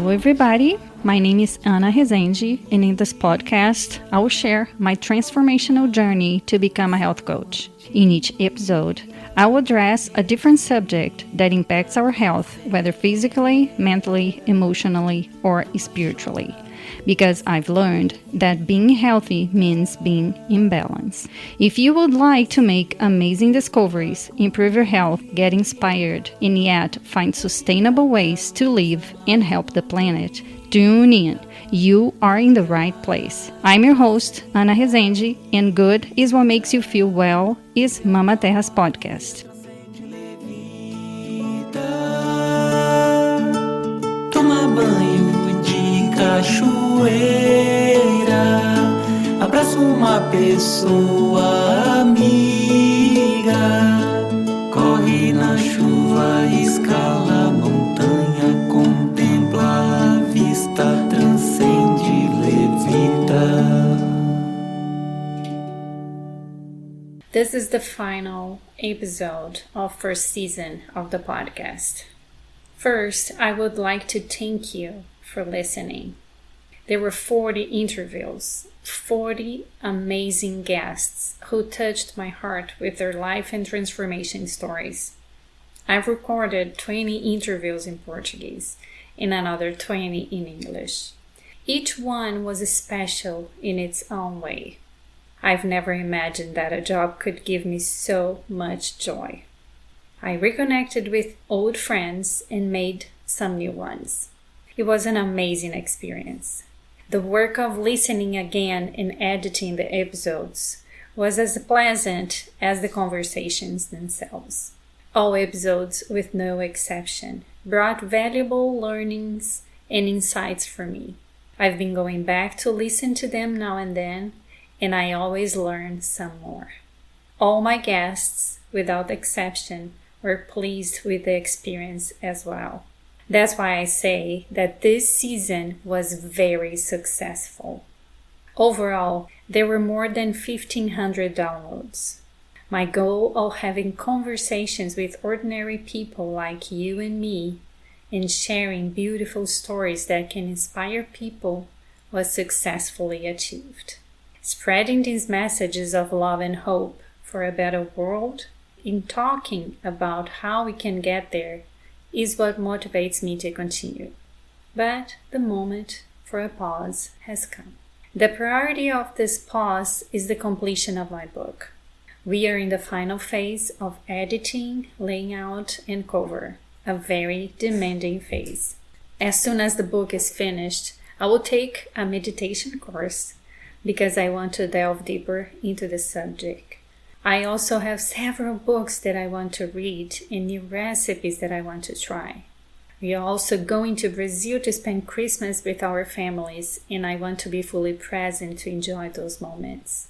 Hello, everybody. My name is Ana Rezende, and in this podcast, I will share my transformational journey to become a health coach. In each episode, I will address a different subject that impacts our health, whether physically, mentally, emotionally, or spiritually. Because I've learned that being healthy means being in balance. If you would like to make amazing discoveries, improve your health, get inspired, and yet find sustainable ways to live and help the planet, tune in. You are in the right place. I'm your host, Ana Rezende, and good is what makes you feel well is Mama Terra's podcast. Toma banho de cachoeira, abraço uma pessoa amiga, corre na chuva, escala a montanha, contempla a vista, transcende, levita. This is the final episode of first season of the podcast. First, I would like to thank you for listening. There were 40 interviews, 40 amazing guests who touched my heart with their life and transformation stories. I've recorded 20 interviews in Portuguese and another 20 in English. Each one was special in its own way. I've never imagined that a job could give me so much joy. I reconnected with old friends and made some new ones. It was an amazing experience. The work of listening again and editing the episodes was as pleasant as the conversations themselves. All episodes, with no exception, brought valuable learnings and insights for me. I've been going back to listen to them now and then, and I always learn some more. All my guests, without exception, were pleased with the experience as well. That's why I say that this season was very successful. Overall, there were more than 1,500 downloads. My goal of having conversations with ordinary people like you and me and sharing beautiful stories that can inspire people was successfully achieved. Spreading these messages of love and hope for a better world, in talking about how we can get there, is what motivates me to continue. But the moment for a pause has come. The priority of this pause is the completion of my book. We are in the final phase of editing, laying out, and cover, a very demanding phase. As soon as the book is finished, I will take a meditation course because I want to delve deeper into the subject. I also have several books that I want to read and new recipes that I want to try. We are also going to Brazil to spend Christmas with our families, and I want to be fully present to enjoy those moments.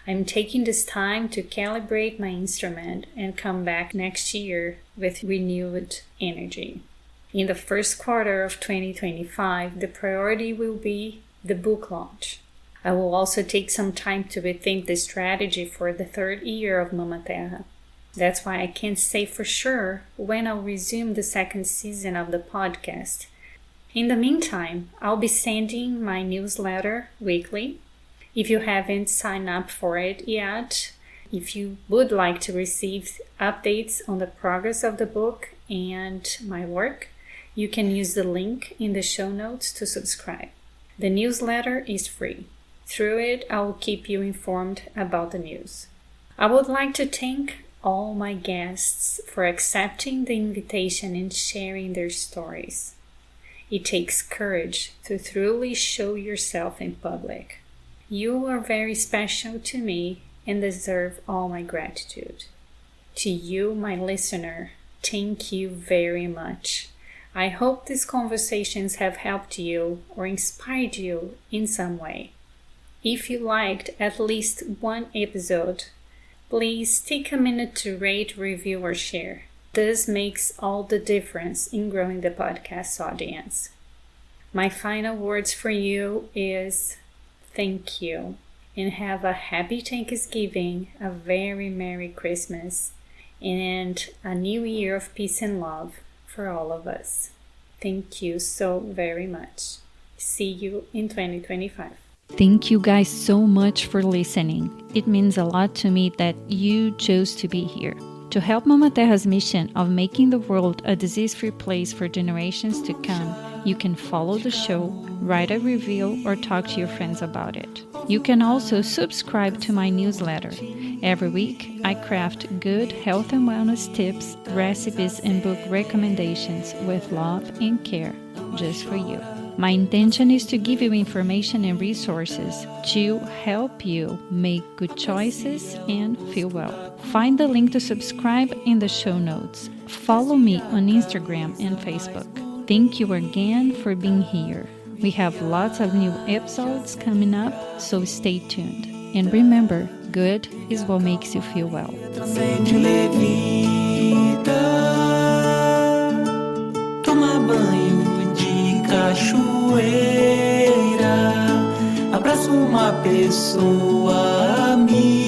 I'm taking this time to calibrate my instrument and come back next year with renewed energy. In the first quarter of 2025, the priority will be the book launch. I will also take some time to rethink the strategy for the third year of Mama Terra. That's why I can't say for sure when I'll resume the second season of the podcast. In the meantime, I'll be sending my newsletter weekly. If you haven't signed up for it yet, if you would like to receive updates on the progress of the book and my work, you can use the link in the show notes to subscribe. The newsletter is free. Through it, I will keep you informed about the news. I would like to thank all my guests for accepting the invitation and sharing their stories. It takes courage to truly show yourself in public. You are very special to me and deserve all my gratitude. To you, my listener, thank you very much. I hope these conversations have helped you or inspired you in some way. If you liked at least one episode, please take a minute to rate, review, or share. This makes all the difference in growing the podcast audience. My final words for you is thank you, and have a happy Thanksgiving, a very Merry Christmas, and a new year of peace and love for all of us. Thank you so very much. See you in 2025. Thank you guys so much for listening. It means a lot to me that you chose to be here. To help Mama Terra's mission of making the world a disease-free place for generations to come, you can follow the show, write a review, or talk to your friends about it. You can also subscribe to my newsletter. Every week, I craft good health and wellness tips, recipes, and book recommendations with love and care just for you. My intention is to give you information and resources to help you make good choices and feel well. Find the link to subscribe in the show notes. Follow me on Instagram and Facebook. Thank you again for being here. We have lots of new episodes coming up, so stay tuned. And remember, good is what makes you feel well. Toma banho de cachoeira, abraça uma pessoa amiga.